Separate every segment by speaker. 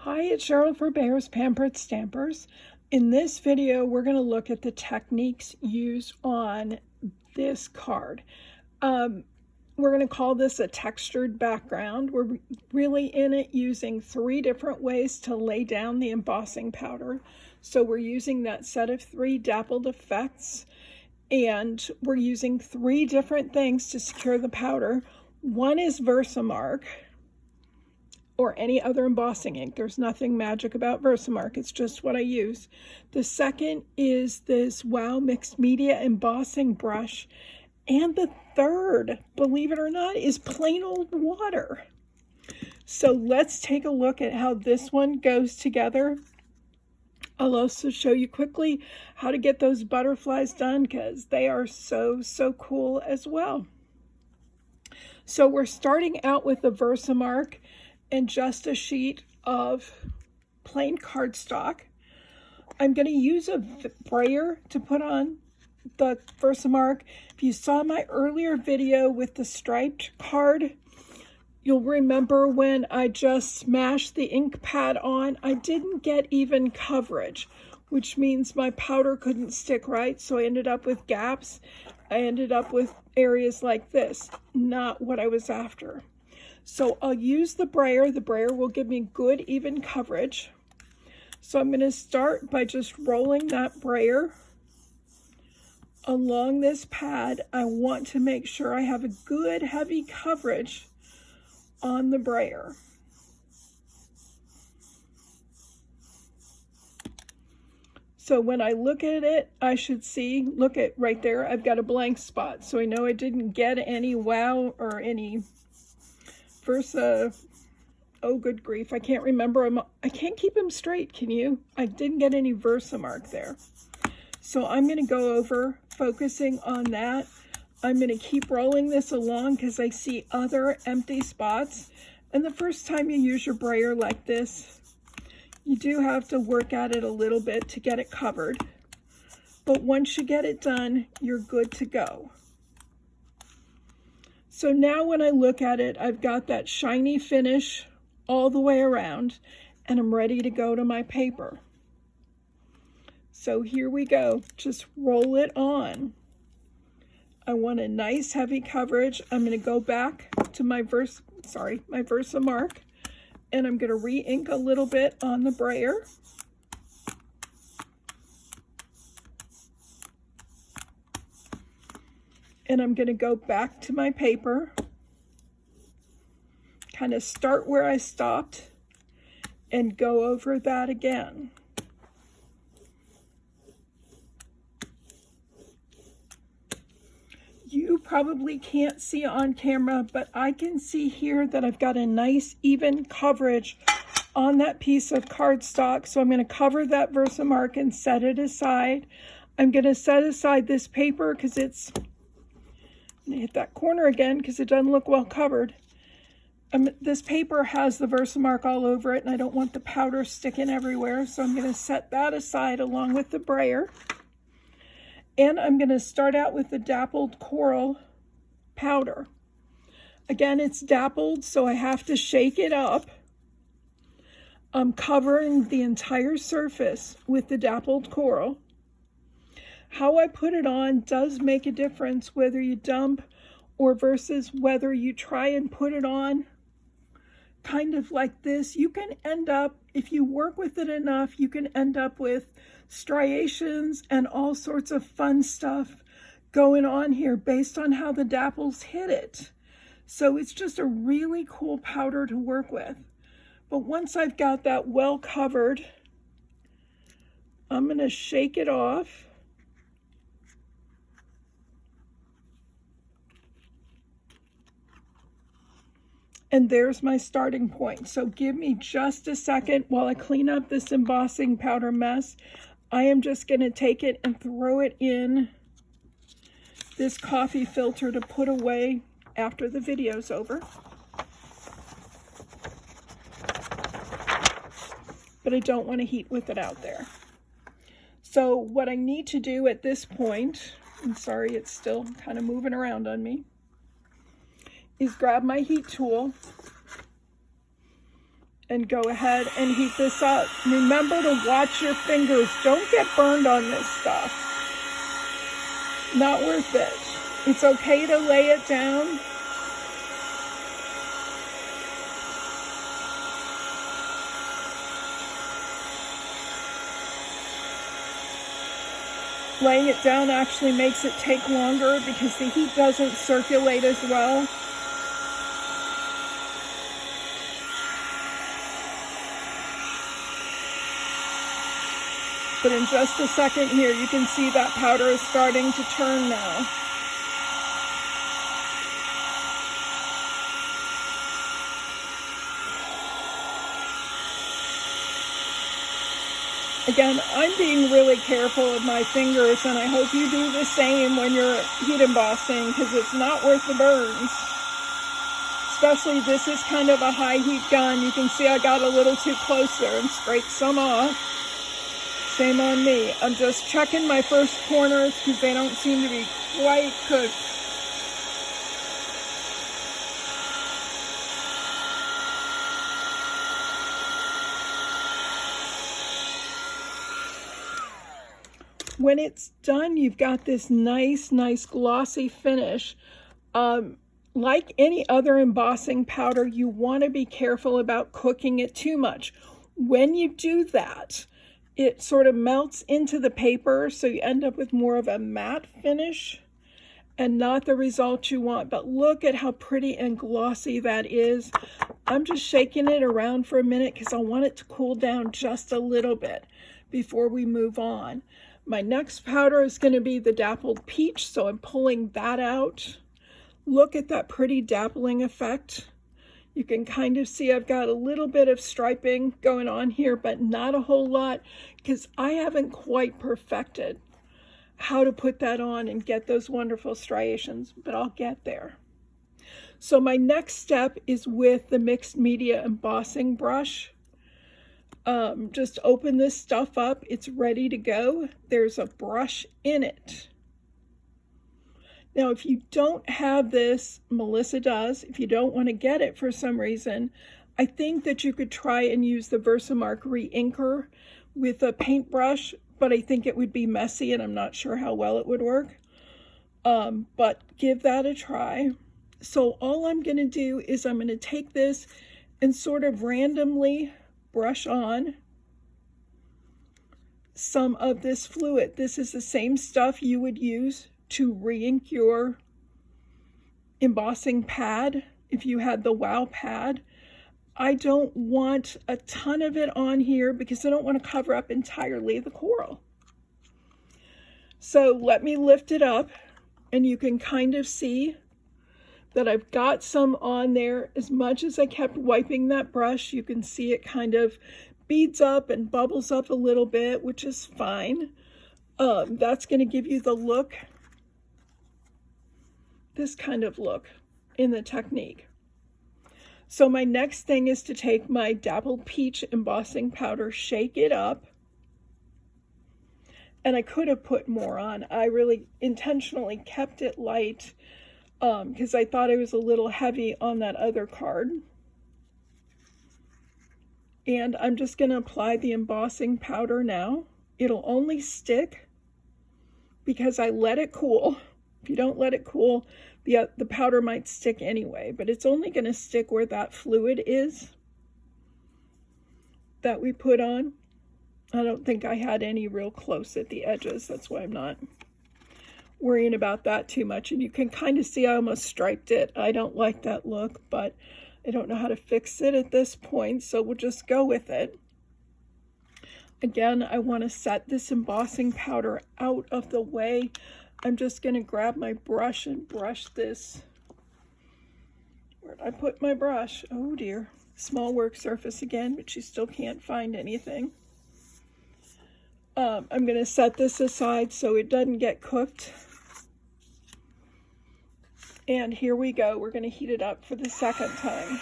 Speaker 1: Hi, it's Cheryl for Bear's Pampered Stampers. In this video, we're going to look at the techniques used on this card. We're going to call this a textured background. We're really in it using 3 different ways to lay down the embossing powder. So we're using that set of 3 dappled effects, and we're using 3 different things to secure the powder. One is Versamark, or any other embossing ink. There's nothing magic about Versamark. It's just what I use. The second is this WOW Mixed Media Embossing Brush. And the third, believe it or not, is plain old water. So let's take a look at how this one goes together. I'll also show you quickly how to get those butterflies done because they are so cool as well. So we're starting out with the Versamark and just a sheet of plain cardstock. I'm going to use a brayer to put on the Versamark. If you saw my earlier video with the striped card, you'll remember when I just smashed the ink pad on, I didn't get even coverage, which means my powder couldn't stick right, so I ended up with gaps. I ended up with areas like this, not what I was after. So I'll use the brayer. The brayer will give me good, even coverage. So I'm going to start by just rolling that brayer along this pad. I want to make sure I have a good, heavy coverage on the brayer. So when I look at it, I should see, look at right there, I've got a blank spot. So I know I didn't get any WOW or any Versa, oh good grief, I can't remember them. I can't keep them straight, can you? I didn't get any Versamark there. So I'm going to go over focusing on that. I'm going to keep rolling this along because I see other empty spots. And the first time you use your brayer like this, you do have to work at it a little bit to get it covered. But once you get it done, you're good to go. So now when I look at it, I've got that shiny finish all the way around, and I'm ready to go to my paper. So here we go, just roll it on. I want a nice heavy coverage. I'm going to go back to my Versamark, and I'm going to re-ink a little bit on the brayer. And I'm going to go back to my paper, kind of start where I stopped, and go over that again. You probably can't see on camera, but I can see here that I've got a nice even coverage on that piece of cardstock. So I'm going to cover that Versamark and set it aside. I'm going to set aside this paper because it's, I'm going to hit that corner again because it doesn't look well covered. This paper has the Versamark all over it, and I don't want the powder sticking everywhere, so I'm going to set that aside along with the brayer. And I'm going to start out with the dappled coral powder. Again, it's dappled, so I have to shake it up. I'm covering the entire surface with the dappled coral. How I put it on does make a difference whether you dump or versus whether you try and put it on kind of like this. You can end up, if you work with it enough, you can end up with striations and all sorts of fun stuff going on here based on how the dapples hit it. So it's just a really cool powder to work with. But once I've got that well covered, I'm going to shake it off. And there's my starting point. So give me just a second while I clean up this embossing powder mess. I am just going to take it and throw it in this coffee filter to put away after the video's over. But I don't want to heat with it out there. So what I need to do at this point, I'm sorry, it's still kind of moving around on me, is grab my heat tool and go ahead and heat this up. Remember to watch your fingers. Don't get burned on this stuff. Not worth it. It's okay to lay it down. Laying it down actually makes it take longer because the heat doesn't circulate as well. But in just a second here, you can see that powder is starting to turn now. Again, I'm being really careful with my fingers, and I hope you do the same when you're heat embossing, because it's not worth the burns. Especially this is kind of a high heat gun. You can see I got a little too close there and scraped some off. Shame on me. I'm just checking my first corners because they don't seem to be quite cooked. When it's done, you've got this nice glossy finish. Like any other embossing powder, you want to be careful about cooking it too much. When you do that, it sort of melts into the paper, so you end up with more of a matte finish and not the result you want. But look at how pretty and glossy that is. I'm just shaking it around for a minute because I want it to cool down just a little bit before we move on. My next powder is going to be the Dappled Peach, so I'm pulling that out. Look at that pretty dappling effect. You can kind of see I've got a little bit of striping going on here, but not a whole lot because I haven't quite perfected how to put that on and get those wonderful striations, but I'll get there. So my next step is with the mixed media embossing brush. Just open this stuff up. It's ready to go. There's a brush in it. Now, if you don't have this, Melissa does, if you don't want to get it for some reason, I think that you could try and use the Versamark Re-Inker with a paintbrush, but I think it would be messy and I'm not sure how well it would work. But give that a try. So all I'm going to do is I'm going to take this and sort of randomly brush on some of this fluid. This is the same stuff you would use to re-ink your embossing pad if you had the WOW pad. I don't want a ton of it on here because I don't want to cover up entirely the coral. So let me lift it up and you can kind of see that I've got some on there. As much as I kept wiping that brush, you can see it kind of beads up and bubbles up a little bit, which is fine. That's going to give you the look, this kind of look in the technique. So my next thing is to take my Dappled Peach embossing powder, shake it up, and I could have put more on. I really intentionally kept it light because I thought it was a little heavy on that other card. And I'm just going to apply the embossing powder now. It'll only stick because I let it cool. If you don't let it cool, the powder might stick anyway, but it's only going to stick where that fluid is that we put on. I don't think I had any real close at the edges. That's why I'm not worrying about that too much. And you can kind of see I almost striped it. I don't like that look, but I don't know how to fix it at this point, so we'll just go with it. Again, I want to set this embossing powder out of the way. I'm just going to grab my brush and brush this. Where'd I put my brush? Oh dear. Small work surface again, but you still can't find anything. I'm going to set this aside so it doesn't get cooked. And here we go. We're going to heat it up for the second time.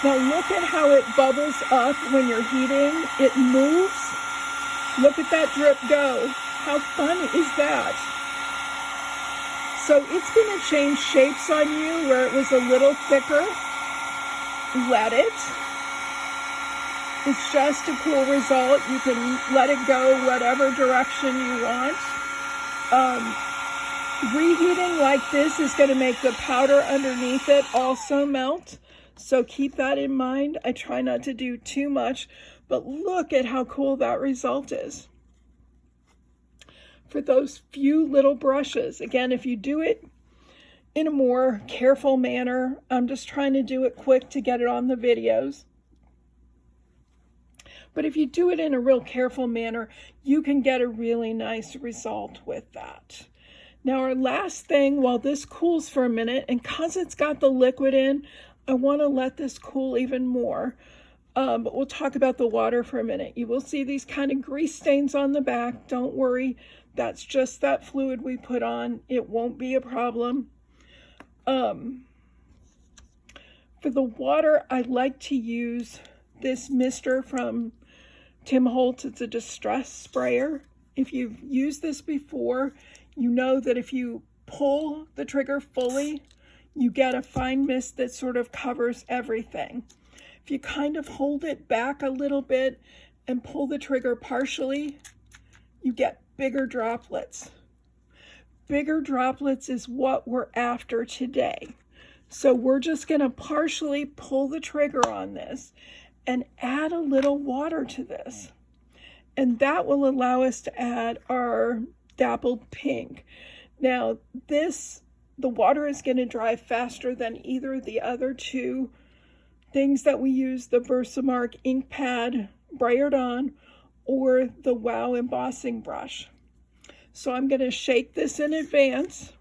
Speaker 1: Now look at how it bubbles up when you're heating. It moves. Look at that drip go. How fun is that? So it's going to change shapes on you where it was a little thicker. Let it. It's just a cool result. You can let it go whatever direction you want. Reheating like this is going to make the powder underneath it also melt. So keep that in mind. I try not to do too much, but look at how cool that result is. For those few little brushes, again, if you do it in a more careful manner, I'm just trying to do it quick to get it on the videos. But if you do it in a real careful manner, you can get a really nice result with that. Now our last thing, while this cools for a minute, and because it's got the liquid in, I want to let this cool even more. But we'll talk about the water for a minute. You will see these kind of grease stains on the back. Don't worry, that's just that fluid we put on. It won't be a problem. For the water, I like to use this mister from Tim Holtz. It's a distress sprayer. If you've used this before, you know that if you pull the trigger fully, you get a fine mist that sort of covers everything. If you kind of hold it back a little bit and pull the trigger partially, you get bigger droplets. Bigger droplets is what we're after today. So we're just going to partially pull the trigger on this and add a little water to this. And that will allow us to add our dappled pink. Now the water is going to dry faster than either of the other two things that we use, the Versamark ink pad brayered on or the WOW embossing brush. So I'm going to shake this in advance.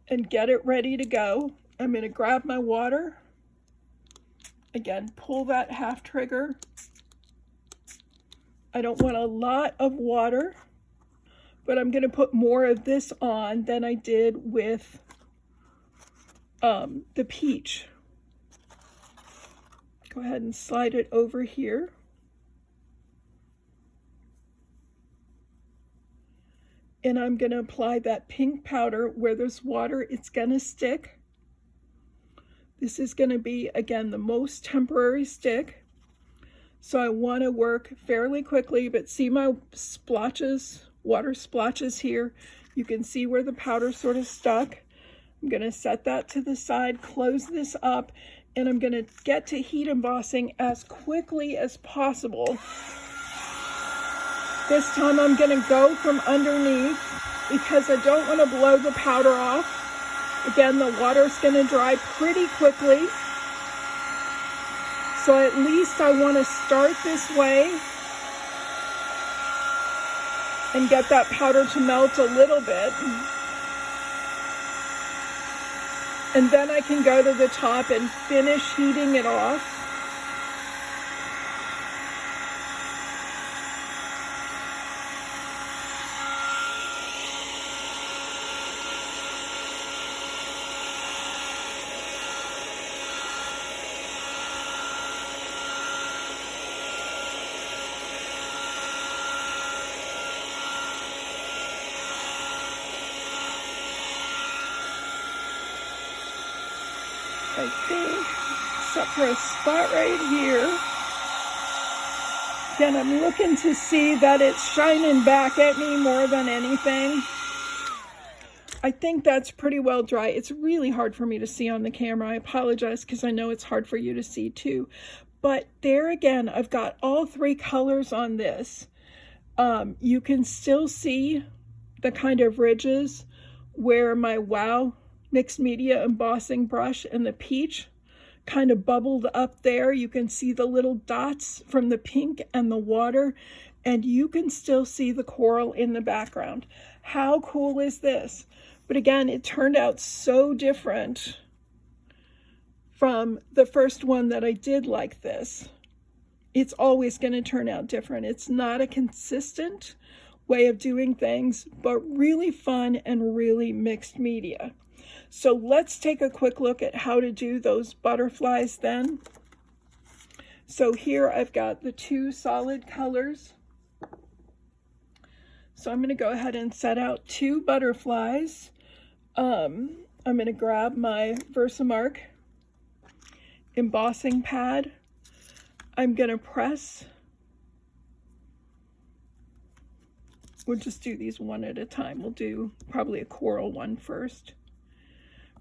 Speaker 1: And get it ready to go. I'm going to grab my water. Again, pull that half trigger. I don't want a lot of water, but I'm going to put more of this on than I did with the peach. Go ahead and slide it over here. And I'm going to apply that pink powder where there's water. It's going to stick. This is going to be, again, the most temporary stick. So I want to work fairly quickly, but see my splotches, water splotches here. You can see where the powder sort of stuck. I'm going to set that to the side, close this up, and I'm going to get to heat embossing as quickly as possible. This time I'm going to go from underneath because I don't want to blow the powder off. Again, the water's going to dry pretty quickly. So at least I want to start this way and get that powder to melt a little bit. And then I can go to the top and finish heating it off. I think, except for a spot right here. Again, I'm looking to see that it's shining back at me more than anything. I think that's pretty well dry. It's really hard for me to see on the camera. I apologize because I know it's hard for you to see too. But there again, I've got all three colors on this. You can still see the kind of ridges where my WOW mixed media embossing brush and the peach kind of bubbled up there. You can see the little dots from the pink and the water, and you can still see the coral in the background. How cool is this? But again, it turned out so different from the first one that I did like this. It's always going to turn out different. It's not a consistent way of doing things, but really fun and really mixed media. So let's take a quick look at how to do those butterflies then. So here I've got the two solid colors. So I'm going to go ahead and set out two butterflies. I'm going to grab my Versamark embossing pad. I'm going to press. We'll just do these one at a time. We'll do probably a coral one first.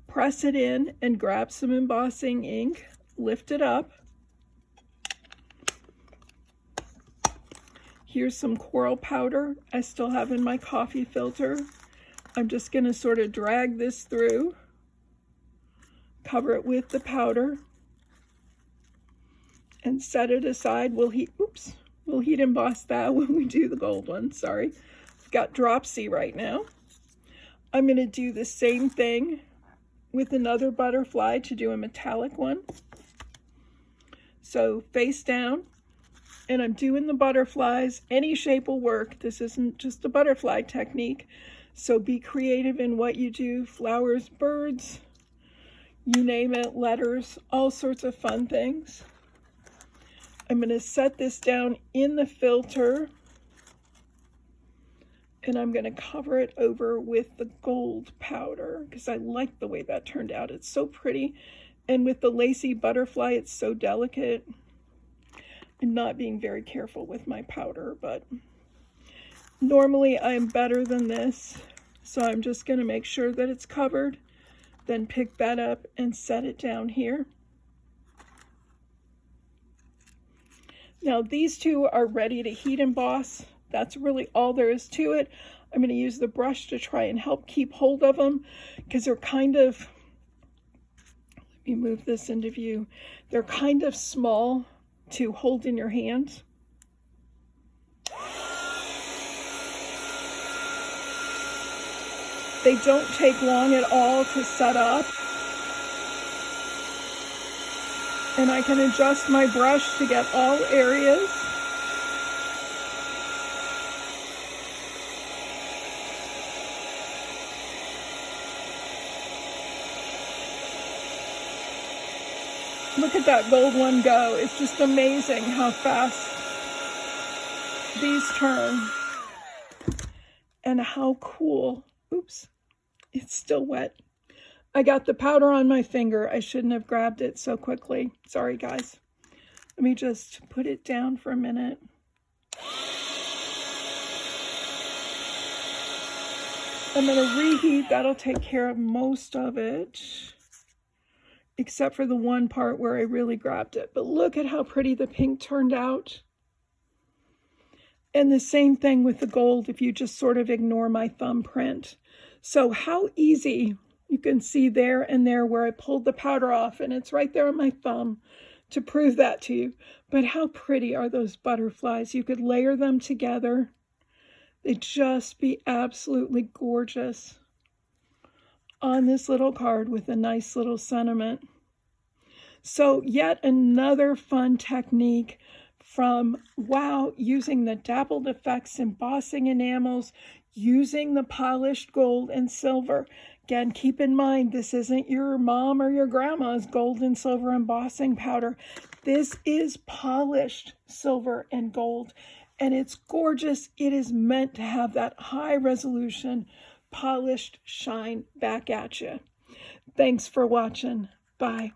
Speaker 1: Press it in and grab some embossing ink. Lift it up. Here's some coral powder I still have in my coffee filter. I'm just going to sort of drag this through, cover it with the powder, and set it aside. We'll heat emboss that when we do the gold one. Sorry, I've got dropsy right now. I'm going to do the same thing with another butterfly to do a metallic one. So face down. And I'm doing the butterflies. Any shape will work. This isn't just a butterfly technique. So be creative in what you do. Flowers, birds, you name it, letters, all sorts of fun things. I'm going to set this down in the filter. And I'm going to cover it over with the gold powder because I like the way that turned out. It's so pretty. And with the lacy butterfly, it's so delicate. I'm not being very careful with my powder, but normally I'm better than this. So I'm just going to make sure that it's covered, then pick that up and set it down here. Now these two are ready to heat emboss. That's really all there is to it. I'm going to use the brush to try and help keep hold of them because they're kind of, let me move this into view. They're kind of small to hold in your hands. They don't take long at all to set up. And I can adjust my brush to get all areas. Look at that gold one go. It's just amazing how fast these turn and how cool. Oops, it's still wet. I got the powder on my finger. I shouldn't have grabbed it so quickly. Sorry, guys. Let me just put it down for a minute. I'm going to reheat. That'll take care of most of it, except for the one part where I really grabbed it. But look at how pretty the pink turned out. And the same thing with the gold if you just sort of ignore my thumbprint. So how easy, you can see there and there where I pulled the powder off, and it's right there on my thumb to prove that to you. But how pretty are those butterflies? You could layer them together. They'd just be absolutely gorgeous on this little card with a nice little sentiment. So yet another fun technique from WOW, using the Dappled Effects embossing enamels, using the polished gold and silver. Again, keep in mind, this isn't your mom or your grandma's gold and silver embossing powder. This is polished silver and gold, and it's gorgeous. It is meant to have that high resolution, polished shine back at you. Thanks for watching. Bye.